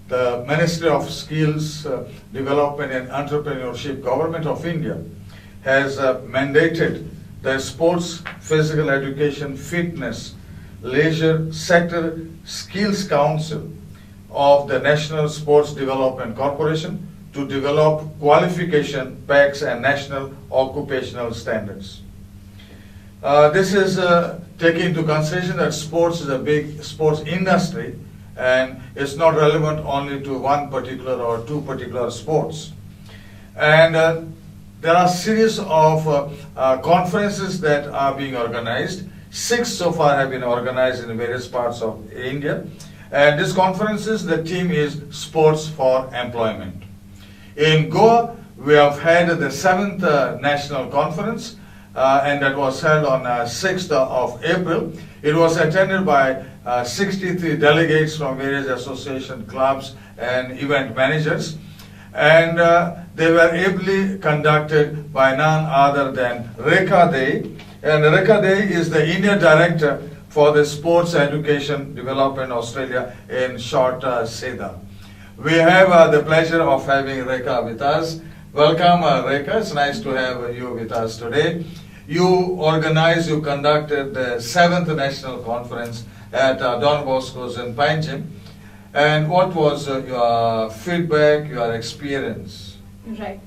the Ministry of Skills Development and Entrepreneurship, Government of India, has mandated the Sports, Physical Education, Fitness, Leisure Sector Skills Council of the National Sports Development Corporation to develop qualification packs and national occupational standards. This is taking into consideration that sports is a big sports industry, and it's not relevant only to one particular or two particular sports. And there are a series of conferences that are being organized. 6 so far have been organized in various parts of India. And these conferences, the theme is Sports for Employment. In Goa, we have had the 7th National Conference, and that was held on 6th of April. It was attended by 63 delegates from various association clubs and event managers. And they were ably conducted by none other than Rekha Dey. And Rekha Dey is the India Director for the Sports Education Development Australia, in short SEDA. We have the pleasure of having Rekha with us. Welcome, Rekha. It's nice to have you with us today. You conducted the 7th National Conference at Don Boso Panjim. And what was your feedback, your experience? Right.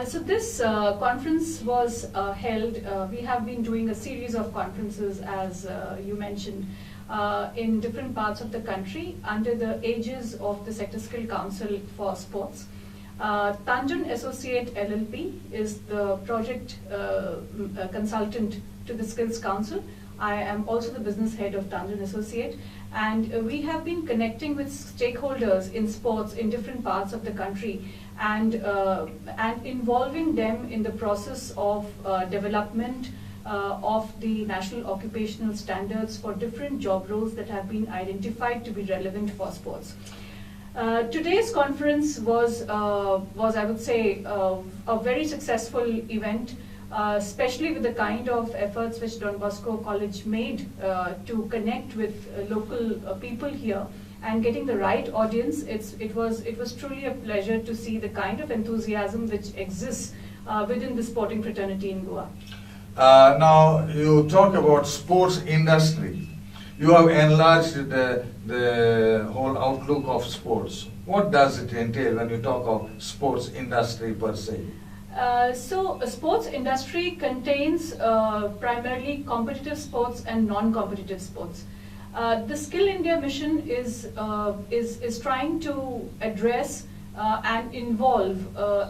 So this conference was held, we have been doing a series of conferences, as you mentioned, in different parts of the country under the aegis of the Sector Skill Council for Sports. Tanjun Associate LLP is the project consultant to the Skills Council. I am also the business head of Tanjun Associate, and we have been connecting with stakeholders in sports in different parts of the country, and involving them in the process of development of the national occupational standards for different job roles that have been identified to be relevant for sports. Today's conference was I would say, a very successful event, especially with the kind of efforts which Don Bosco College made to connect with local people here and getting the right audience. It was truly a pleasure to see the kind of enthusiasm which exists within the sporting fraternity in Goa. Now, you talk about sports industry. You have enlarged the whole outlook of sports. What does it entail when you talk of sports industry per se? So, sports industry contains primarily competitive sports and non-competitive sports. The Skill India mission is trying to address and involve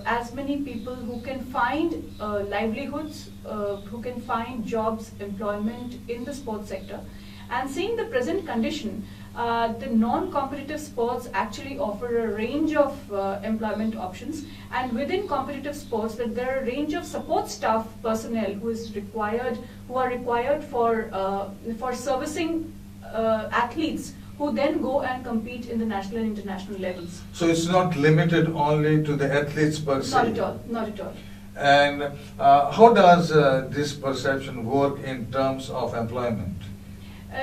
as many people who can find livelihoods, who can find jobs, employment in the sports sector. And seeing the present condition, the non-competitive sports actually offer a range of employment options, and within competitive sports that there are a range of support staff personnel who are required for servicing athletes who then go and compete in the national and international levels. So it's not limited only to the athletes per se? Not at all, not at all. And how does this perception work in terms of employment?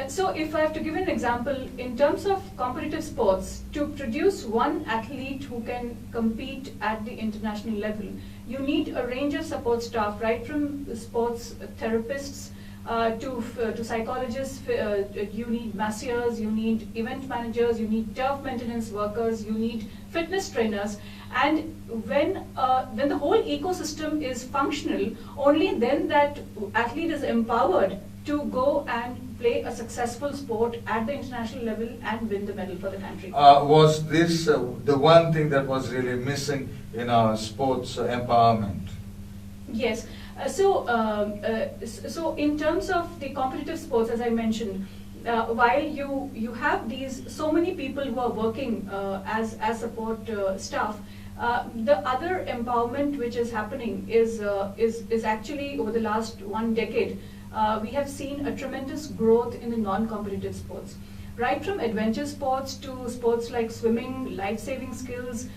So if I have to give an example, in terms of competitive sports, to produce one athlete who can compete at the international level, you need a range of support staff, right from sports therapists to psychologists. You need masseurs, you need event managers, you need turf maintenance workers, you need fitness trainers. And when the whole ecosystem is functional, only then that athlete is empowered to go and play a successful sport at the international level and win the medal for the country. Was this the one thing that was really missing in our sports empowerment? Yes. So in terms of the competitive sports, as I mentioned, while you have these so many people who are working as support staff, the other empowerment which is happening is actually over the last 1 decade. We have seen a tremendous growth in the non-competitive sports. right from adventure sports to sports like swimming, life-saving skills.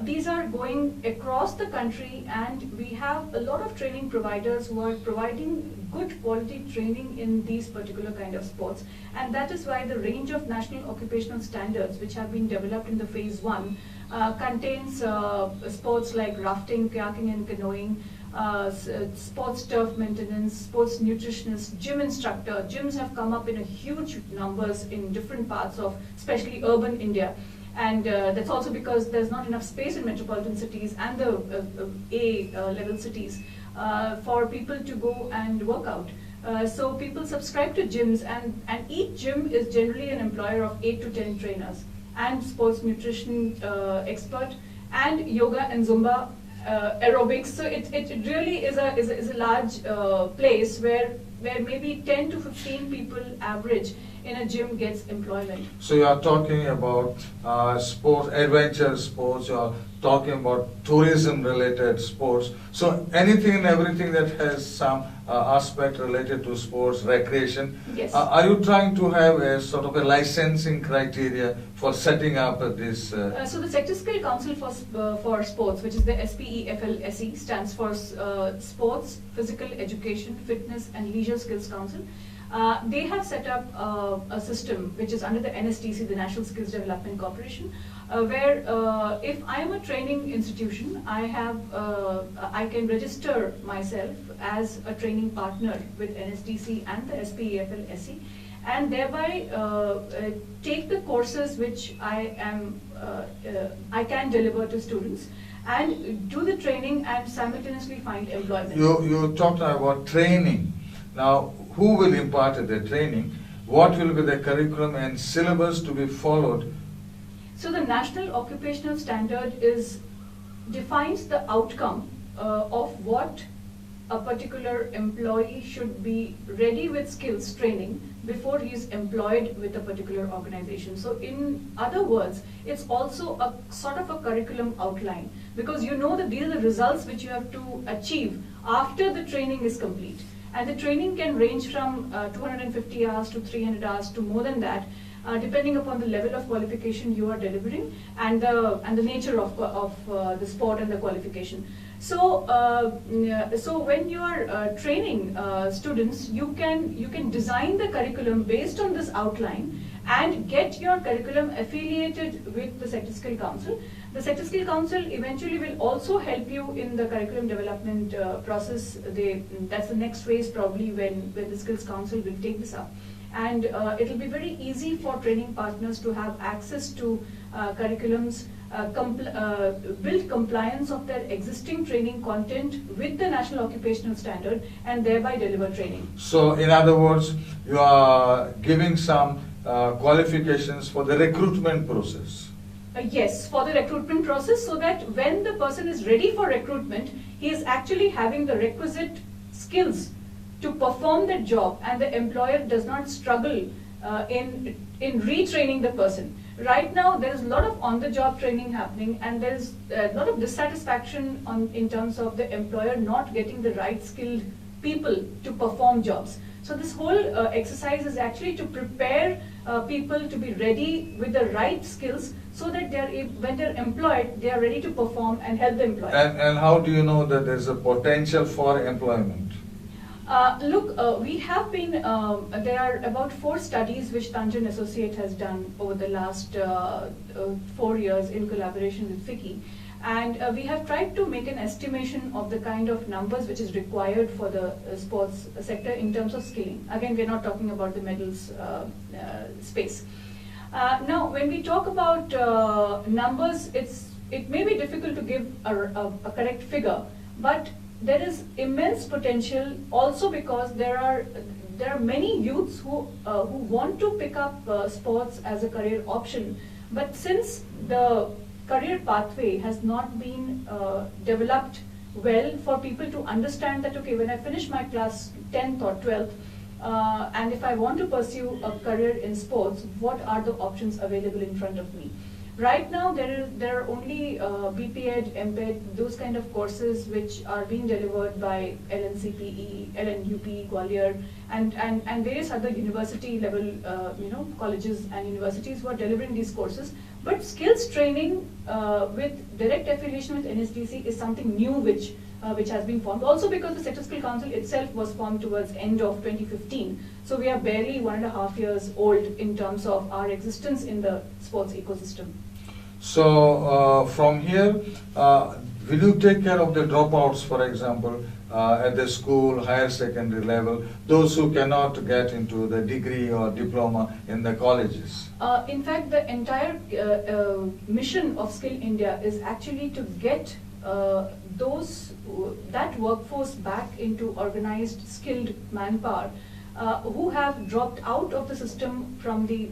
These are going across the country, and we have a lot of training providers who are providing good quality training in these particular kind of sports. And that is why the range of national occupational standards which have been developed in the phase 1 contains sports like rafting, kayaking and canoeing, sports turf maintenance, sports nutritionist, gym instructor. Gyms have come up in a huge numbers in different parts of especially urban India. And that's also because there's not enough space in metropolitan cities and the A-level cities for people to go and work out. So people subscribe to gyms, and each gym is generally an employer of 8 to 10 trainers and sports nutrition expert and yoga and Zumba aerobics. So it really is a large place where maybe 10 to 15 people average in a gym gets employment. So you are talking about sports, adventure sports, you are talking about tourism related sports. So anything and everything that has some aspect related to sports, recreation. Yes. Are you trying to have a sort of a licensing criteria for setting up this? So the Sector Skill Council for Sports, which is the SPEFL-SC, stands for Sports, Physical Education, Fitness and Leisure Skills Council. They have set up a system which is under the NSDC, the National Skills Development Corporation, where if I am a training institution, I can register myself as a training partner with NSDC and the SPEFL-SC, and thereby take the courses which I can deliver to students and do the training and simultaneously find employment. You talked about training. Now, who will impart the training? What will be the curriculum and syllabus to be followed? So the National Occupational Standard defines the outcome of what a particular employee should be ready with skills training before he is employed with a particular organization. So in other words, it's also a sort of a curriculum outline, because you know that these are the results which you have to achieve after the training is complete. And the training can range from 250 hours to 300 hours to more than that, depending upon the level of qualification you are delivering and the nature of the sport and the qualification. So, so when you are training students, you can design the curriculum based on this outline and get your curriculum affiliated with the Sector Skill Council. The Sector Skill Council eventually will also help you in the curriculum development process. That's the next phase probably when the Skills Council will take this up. And it will be very easy for training partners to have access to curriculums, build compliance of their existing training content with the National Occupational Standard, and thereby deliver training. So in other words, you are giving some qualifications for the recruitment process. Yes, for the recruitment process, so that when the person is ready for recruitment, he is actually having the requisite skills to perform that job, and the employer does not struggle in retraining the person. Right now, there is a lot of on-the-job training happening, and there is a lot of dissatisfaction in terms of the employer not getting the right skilled people to perform jobs. So this whole exercise is actually to prepare people to be ready with the right skills, so that when they're employed, they are ready to perform and help the employer. And how do you know that there's a potential for employment? Look, we have been, there are about 4 studies which Tanjan Associate has done over the last 4 years in collaboration with FICCI. And we have tried to make an estimation of the kind of numbers which is required for the sports sector in terms of skilling. Again, we're not talking about the medals space. Now, when we talk about numbers, it may be difficult to give a correct figure, but there is immense potential also because there are many youths who want to pick up sports as a career option, but since the career pathway has not been developed well for people to understand that, okay, when I finish my class 10th or 12th, and if I want to pursue a career in sports, what are the options available in front of me? Right now, there are only BPEd, MPEd, those kind of courses which are being delivered by LNCPE, LNUP, Gwalior, and various other university level colleges and universities who are delivering these courses. But skills training with direct affiliation with NSDC is something new which has been formed. Also because the Sector Skill Council itself was formed towards end of 2015. So we are barely 1.5 years old in terms of our existence in the sports ecosystem. So from here, will you take care of the dropouts, for example, at the school, higher secondary level, those who cannot get into the degree or diploma in the colleges? In fact, the entire mission of Skill India is actually to get that workforce back into organized, skilled manpower who have dropped out of the system from the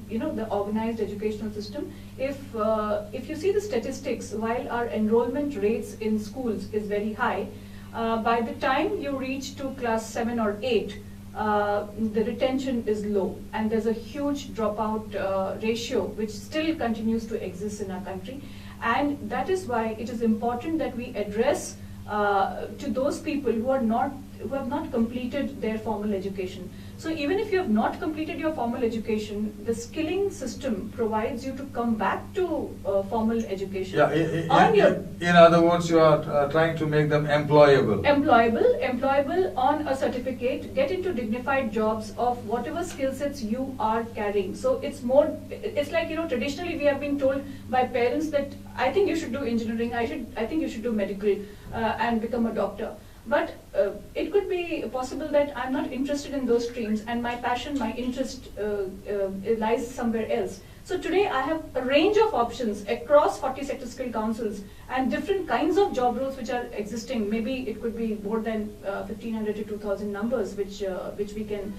organized educational system. If you see the statistics, while our enrollment rates in schools is very high, by the time you reach to class 7 or 8, the retention is low, and there's a huge dropout ratio which still continues to exist in our country. And that is why it is important that we address to those people who have not completed their formal education. So even if you have not completed your formal education, the skilling system provides you to come back to formal education. Yeah, in other words, you are trying to make them employable. Employable on a certificate, get into dignified jobs of whatever skill sets you are carrying. So it's like, traditionally we have been told by parents that I think you should do engineering, I think you should do medical and become a doctor. But it could be possible that I'm not interested in those streams and my passion, my interest lies somewhere else. So today I have a range of options across 40 sector skill councils and different kinds of job roles which are existing. Maybe it could be more than 1,500 to 2,000 numbers which we can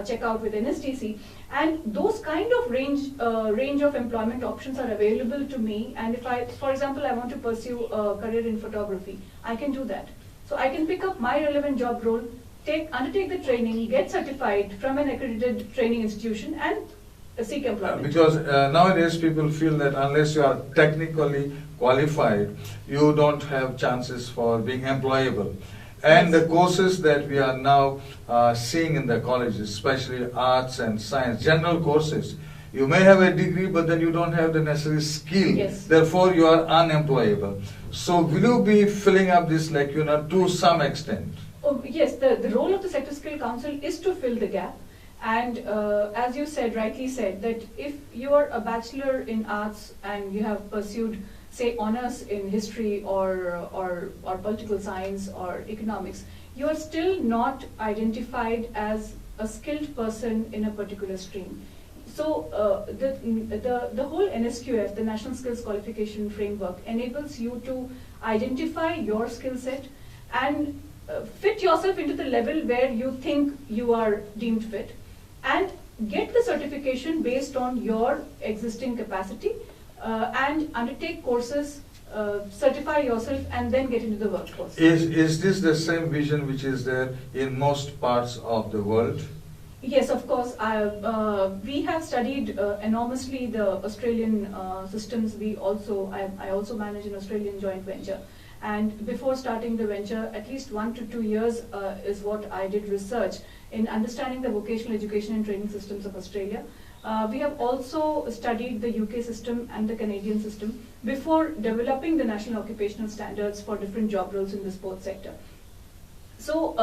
check out with NSDC. And those kind of range of employment options are available to me. And if for example, I want to pursue a career in photography, I can do that. So I can pick up my relevant job role, undertake the training, get certified from an accredited training institution, and seek employment. Because nowadays people feel that unless you are technically qualified, you don't have chances for being employable. And the courses that we are now seeing in the colleges, especially arts and science, general courses, you may have a degree, but then you don't have the necessary skill. Yes. Therefore, you are unemployable. So, will you be filling up this, to some extent? Oh, yes, the role of the Sector Skill Council is to fill the gap. And as you rightly said, that if you are a bachelor in arts and you have pursued, say, honors in history or political science or economics, you are still not identified as a skilled person in a particular stream. So the whole NSQF, the National Skills Qualification Framework, enables you to identify your skill set and fit yourself into the level where you think you are deemed fit, and get the certification based on your existing capacity and undertake courses, certify yourself, and then get into the workforce. Is this the same vision which is there in most parts of the world? Yes, of course. We have studied enormously the Australian systems. I also manage an Australian joint venture. And before starting the venture, at least 1 to 2 years is what I did research in understanding the vocational education and training systems of Australia. We have also studied the UK system and the Canadian system before developing the national occupational standards for different job roles in the sports sector. So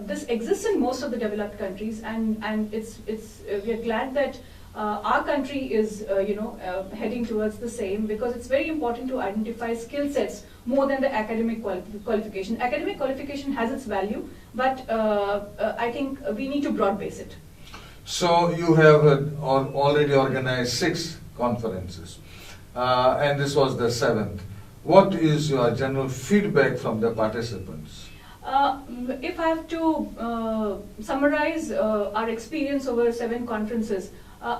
this exists in most of the developed countries, and we are glad that our country is heading towards the same, because it's very important to identify skill sets more than the academic qualification. Academic qualification has its value, but I think we need to broad base it. So you have already organized 6 conferences, and this was the 7th. What is your general feedback from the participants? If I have to summarize our experience over 7 conferences,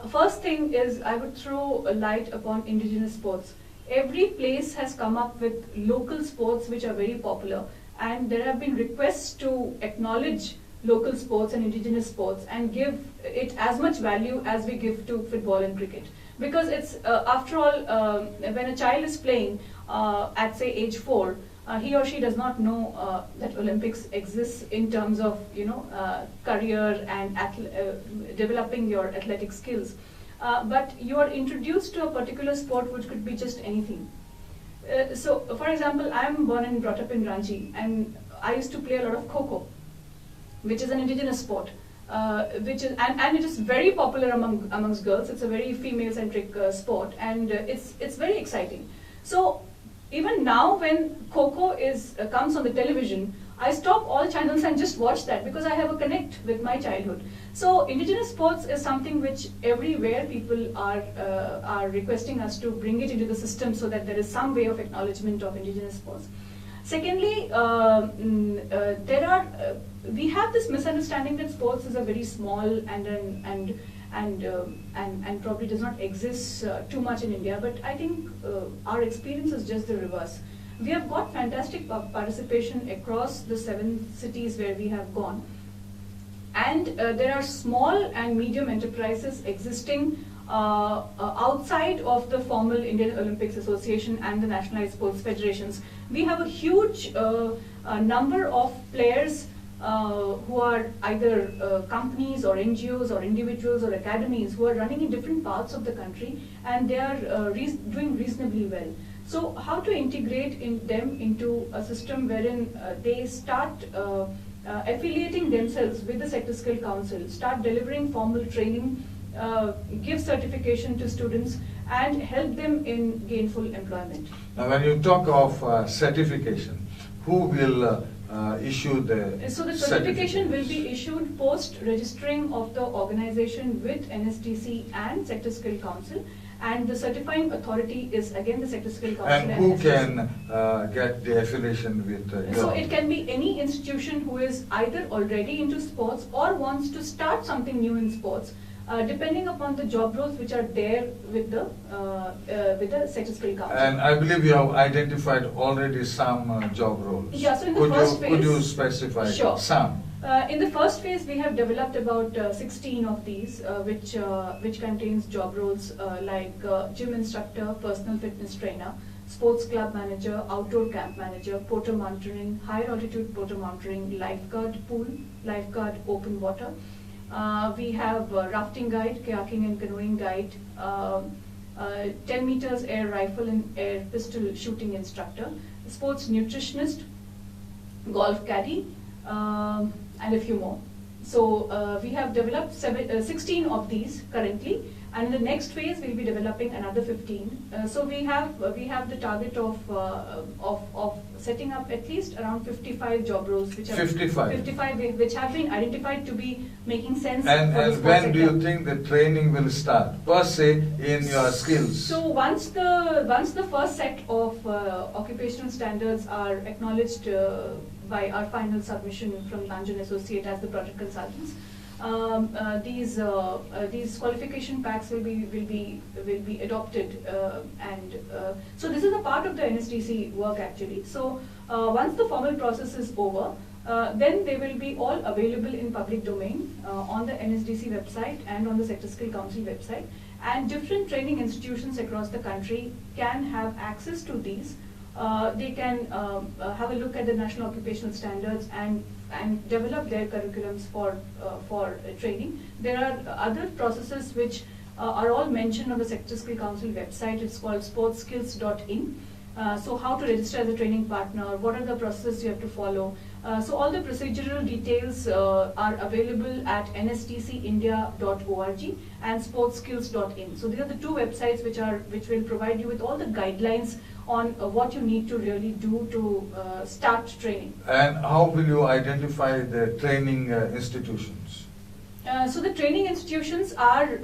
first thing is I would throw a light upon indigenous sports. Every place has come up with local sports which are very popular, and there have been requests to acknowledge local sports and indigenous sports and give it as much value as we give to football and cricket. because it's after all, when a child is playing at say age 4, he or she does not know that Olympics exists in terms of career and developing your athletic skills. But you are introduced to a particular sport which could be just anything. So, for example, I am born and brought up in Ranchi, and I used to play a lot of Kho-Kho, which is an indigenous sport, and it is very popular amongst girls. It's a very female-centric sport, and it's very exciting. So, even now, when Kho-Kho comes on the television, I stop all channels and just watch that because I have a connect with my childhood. So indigenous sports is something which everywhere people are requesting us to bring it into the system so that there is some way of acknowledgement of indigenous sports. Secondly, we have this misunderstanding that sports is a very small and probably does not exist too much in India, but I think our experience is just the reverse. We have got fantastic participation across the 7 cities where we have gone. And there are small and medium enterprises existing outside of the formal Indian Olympics Association and the nationalized sports federations. We have a huge number of players who are either companies or NGOs or individuals or academies who are running in different parts of the country, and they are doing reasonably well. So how to integrate them into a system wherein they start affiliating themselves with the Sector Skill Council, start delivering formal training, give certification to students, and help them in gainful employment. Now when you talk of certification, who will issue the So the certification will be issued post registering of the organization with NSDC and Sector Skill Council, and the certifying authority is again the Sector Skill Council. And who can get the affiliation with So it can be any institution who is either already into sports or wants to start something new in sports, depending upon the job roles which are there with the Sector Skill Council. And I believe you have identified already some job roles. Yeah, so in the first phase, could you specify some? In the first phase, we have developed about 16 of these, which contains job roles like gym instructor, personal fitness trainer, sports club manager, outdoor camp manager, porter monitoring, higher altitude porter monitoring, lifeguard pool, lifeguard open water. We have rafting guide, kayaking and canoeing guide, 10 meters air rifle and air pistol shooting instructor, sports nutritionist, golf caddy, and a few more. So we have developed 16 of these currently, and in the next phase we'll be developing another 15. So we have the target of setting up at least around 55 job roles, which are 55 which have been identified to be making sense. And when do you think the training will start per se in your skills? So once the first set of occupational standards are acknowledged by our final submission from Panjim Associate as the project consultants, these qualification packs will be adopted, and so this is a part of the NSDC work actually. So once the formal process is over, then they will be all available in public domain on the NSDC website and on the Sector Skill Council website, and different training institutions across the country can have access to these. They can have a look at the national occupational standards and develop their curriculums for training. There are other processes which are all mentioned on the Sector Skill Council website. It's called sportskills.in. So how to register as a training partner, what are the processes you have to follow. So all the procedural details are available at nsdcindia.org and sportskills.in. So these are the two websites which will provide you with all the guidelines on what you need to really do to start training. And how will you identify the training institutions? So the training institutions are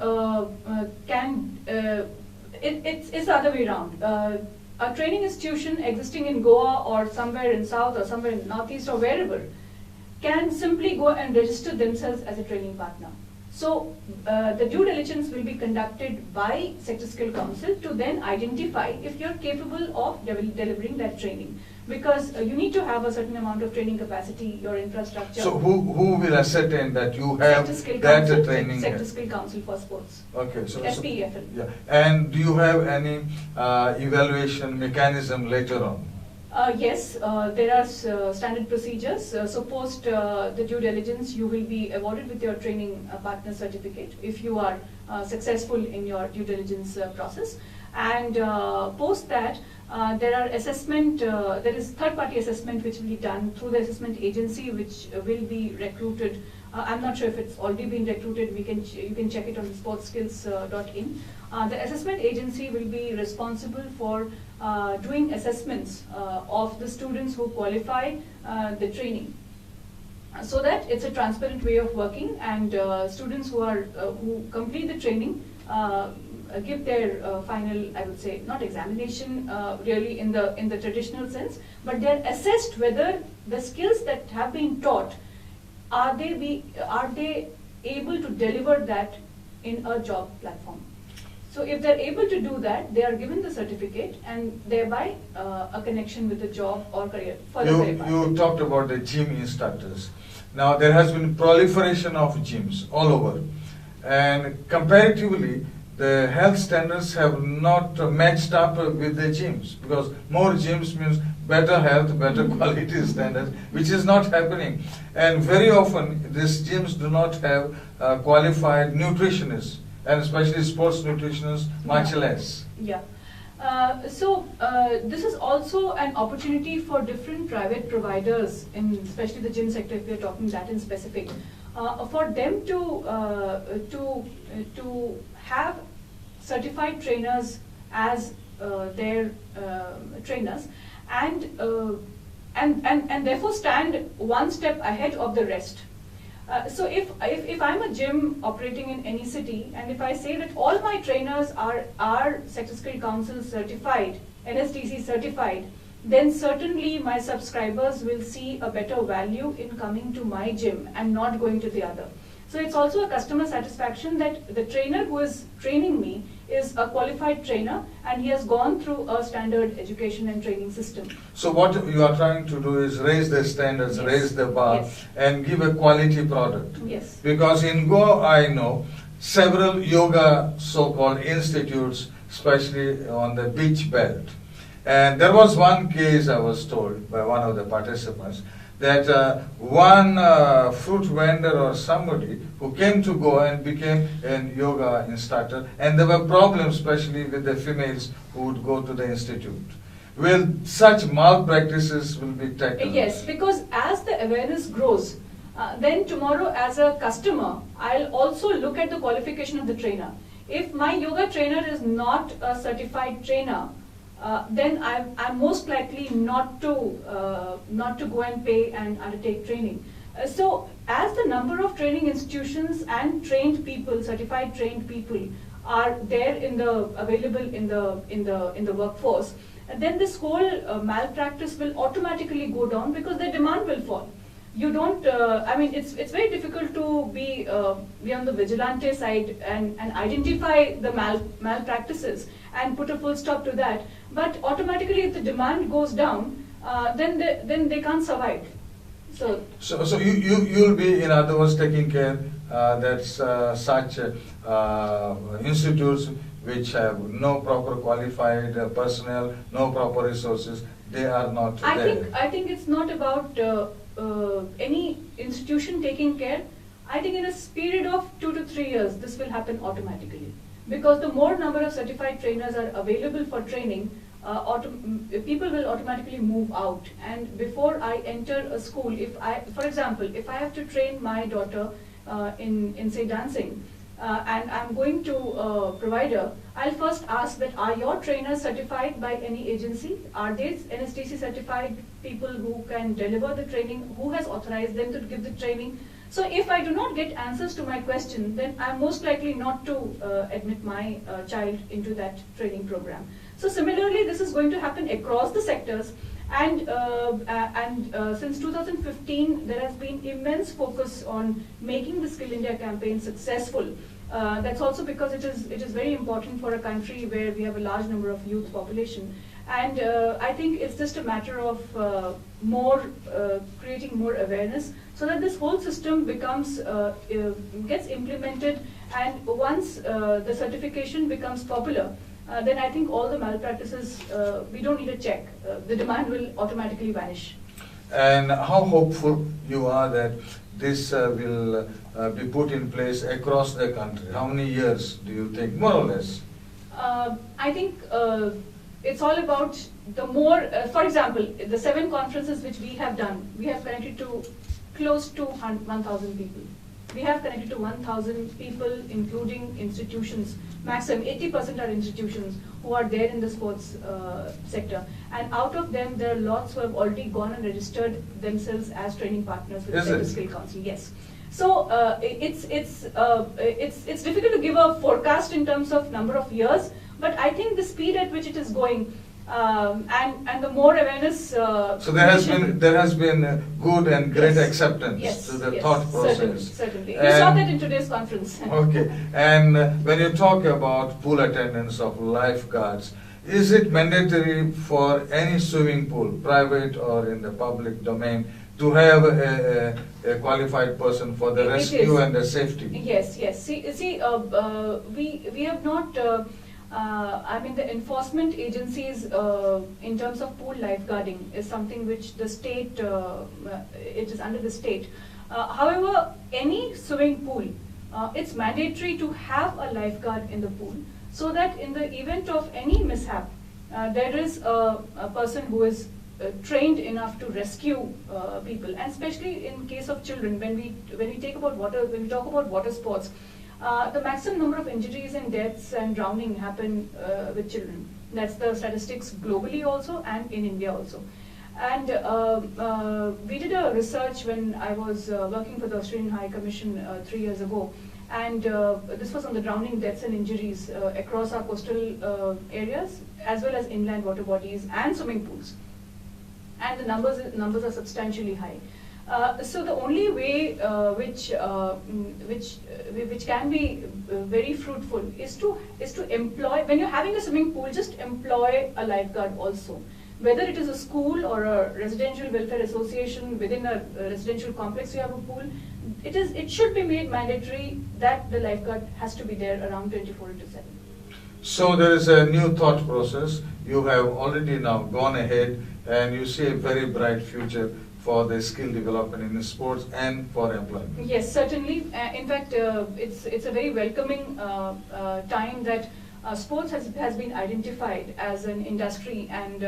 it's the other way around. A training institution existing in Goa or somewhere in South or somewhere in Northeast or wherever can simply go and register themselves as a training partner. So the due diligence will be conducted by Sector Skill Council to then identify if you're capable of delivering that training. Because you need to have a certain amount of training capacity, your infrastructure. So who will ascertain that you have that Council, training? Sector Skill Council for Sports. Okay, so SPEFL. Yeah, and do you have any evaluation mechanism later on? Yes, there are standard procedures. So post the due diligence, you will be awarded with your training partner certificate if you are successful in your due diligence process. And post that, there are there is third-party assessment which will be done through the assessment agency, which will be recruited. I'm not sure if it's already been recruited. You can check it on sportskills.in. The assessment agency will be responsible for doing assessments of the students who qualify the training, so that it's a transparent way of working, and students who complete the training give their final, I would say, not examination really in the traditional sense, but they're assessed whether the skills that have been taught, are they able to deliver that in a job platform. So if they're able to do that, they are given the certificate and thereby a connection with the job or career. You talked about the gym instructors. Now there has been proliferation of gyms all over, and comparatively the health standards have not matched up with the gyms, because more gyms means better health, better quality standards, which is not happening. And very often these gyms do not have qualified nutritionists, and especially sports nutritionists, much less. Yeah. So this is also an opportunity for different private providers, especially the gym sector, if we are talking that in specific, for them to have certified trainers as their trainers, and therefore stand one step ahead of the rest. So if I'm a gym operating in any city, and if I say that all my trainers are Sector Skill Council certified, NSDC certified, then certainly my subscribers will see a better value in coming to my gym and not going to the other. So it's also a customer satisfaction that the trainer who is training me is a qualified trainer and he has gone through a standard education and training system. So what you are trying to do is raise the standards, yes. raise the bar, yes. and give a quality product. Yes. Because in Goa, I know several yoga so-called institutes, especially on the beach belt. And there was one case I was told by one of the participants, that one fruit vendor or somebody who came to Goa and became a yoga instructor, and there were problems especially with the females who would go to the institute. Will such malpractices will be tackled? Yes, because as the awareness grows, then tomorrow as a customer, I'll also look at the qualification of the trainer. If my yoga trainer is not a certified trainer, then I'm most likely not to go and pay and undertake training. So as the number of training institutions and trained people, certified trained people, are there available in the workforce, then this whole malpractice will automatically go down because the demand will fall. You don't. I mean, it's very difficult to be on the vigilante side and identify the malpractices and put a full stop to that. But automatically, if the demand goes down, then they can't survive. So you'll be, in other words, taking care that such institutes which have no proper qualified personnel, no proper resources, they are not there. I think it's not about any institution taking care. I think in a period of 2 to 3 years, this will happen automatically. Because the more number of certified trainers are available for training, people will automatically move out. And before I enter a school, for example, if I have to train my daughter in say dancing, and I'm going to a provider, I'll first ask that, are your trainers certified by any agency? Are they NSDC certified people who can deliver the training? Who has authorized them to give the training? So if I do not get answers to my question, then I'm most likely not to admit my child into that training program. So similarly, this is going to happen across the sectors, And since 2015, there has been immense focus on making the Skill India campaign successful. That's also because it is very important for a country where we have a large number of youth population. And I think it's just a matter of creating more awareness so that this whole system gets implemented, and once the certification becomes popular, then I think all the malpractices, we don't need a check. The demand will automatically vanish. And how hopeful you are that this will be put in place across the country? How many years do you think, more or less? I think it's all about the more, for example, the 7 conferences which we have done, we have connected to close to 1,000 people. We have connected to 1,000 people, including institutions. Maximum 80% are institutions who are there in the sports sector. And out of them, there are lots who have already gone and registered themselves as training partners with the Skill Council. Yes. So it's difficult to give a forecast in terms of number of years, but I think the speed at which it is going, and the more awareness. So there has been good and great acceptance to the thought process. Certainly. We saw that in today's conference. Okay. And when you talk about pool attendance of lifeguards, is it mandatory for any swimming pool, private or in the public domain, to have a qualified person for the rescue and the safety? Yes. See, we have not. I mean, the enforcement agencies in terms of pool lifeguarding is something which the state, it is under the state. However, any swimming pool, it's mandatory to have a lifeguard in the pool, so that in the event of any mishap, there is a person who is trained enough to rescue people, and especially in case of children, when we talk about water sports. The maximum number of injuries and deaths and drowning happen with children. That's the statistics globally also and in India also. And we did a research when I was working for the Australian High Commission 3 years ago. And this was on the drowning deaths and injuries across our coastal areas, as well as inland water bodies and swimming pools. And the numbers are substantially high. So the only way which can be very fruitful is to employ, when you're having a swimming pool, just employ a lifeguard also. Whether it is a school or a residential welfare association within a residential complex you have a pool, it should be made mandatory that the lifeguard has to be there around 24/7. So there is a new thought process. You have already now gone ahead and you see a very bright future for the skill development in sports and for employment. Yes, certainly. In fact, it's a very welcoming time that sports has been identified as an industry, and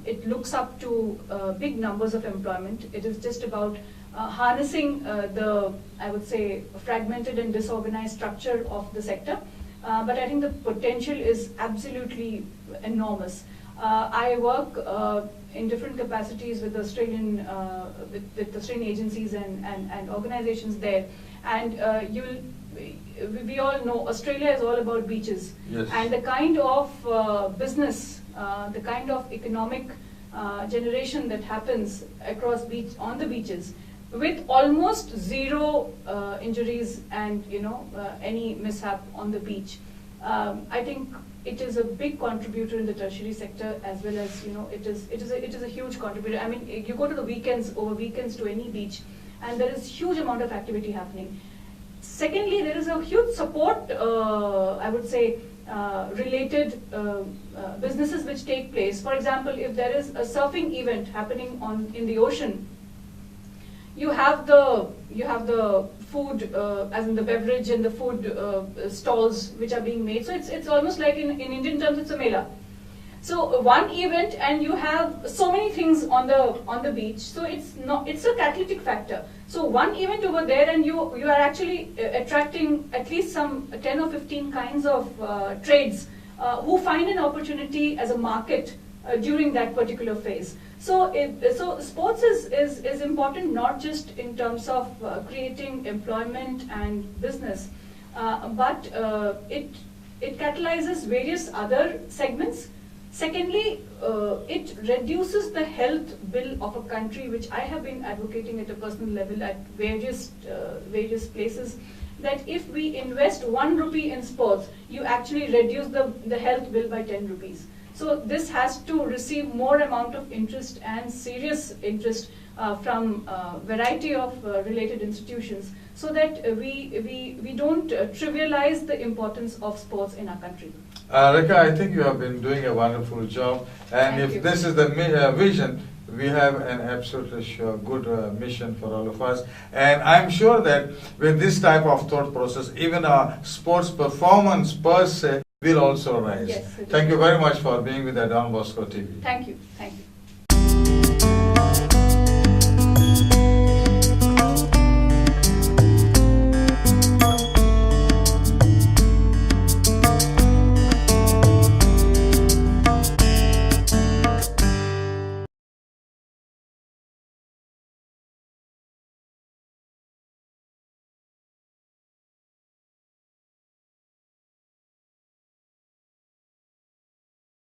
it looks up to big numbers of employment. It is just about harnessing I would say, fragmented and disorganized structure of the sector. But I think the potential is absolutely enormous. I work in different capacities with Australian with Australian agencies and organizations there, and we all know Australia is all about beaches. Yes. And the kind of business, the kind of economic generation that happens across on the beaches, with almost zero injuries and any mishap on the beach. I think it is a big contributor in the tertiary sector, as well as it is a huge contributor. I mean, you go to the over weekends to any beach, and there is huge amount of activity happening. Secondly, there is a huge support, I would say, related businesses which take place. For example, if there is a surfing event happening in the ocean, you have the food, as in the beverage and the food stalls which are being made. So it's almost like in Indian terms, it's a mela. So one event, and you have so many things on the beach. So it's a catalytic factor. So one event over there, and you are actually attracting at least some 10 or 15 kinds of trades who find an opportunity as a market during that particular phase. So sports is important, not just in terms of creating employment and business, but it catalyzes various other segments Secondly, it reduces the health bill of a country, which I have been advocating at a personal level at various places, that if we invest 1 rupee in sports, you actually reduce the health bill by 10 rupees. So this has to receive more amount of interest and serious interest from variety of related institutions, so that we don't trivialize the importance of sports in our country. Rekha, I think you have been doing a wonderful job, and Thank if you. this is the vision, we have an absolutely sure good mission for all of us. And I'm sure that with this type of thought process, even our sports performance per se will also rise. Yes, Thank you very much for being with the Don Bosco TV. Thank you. Thank you.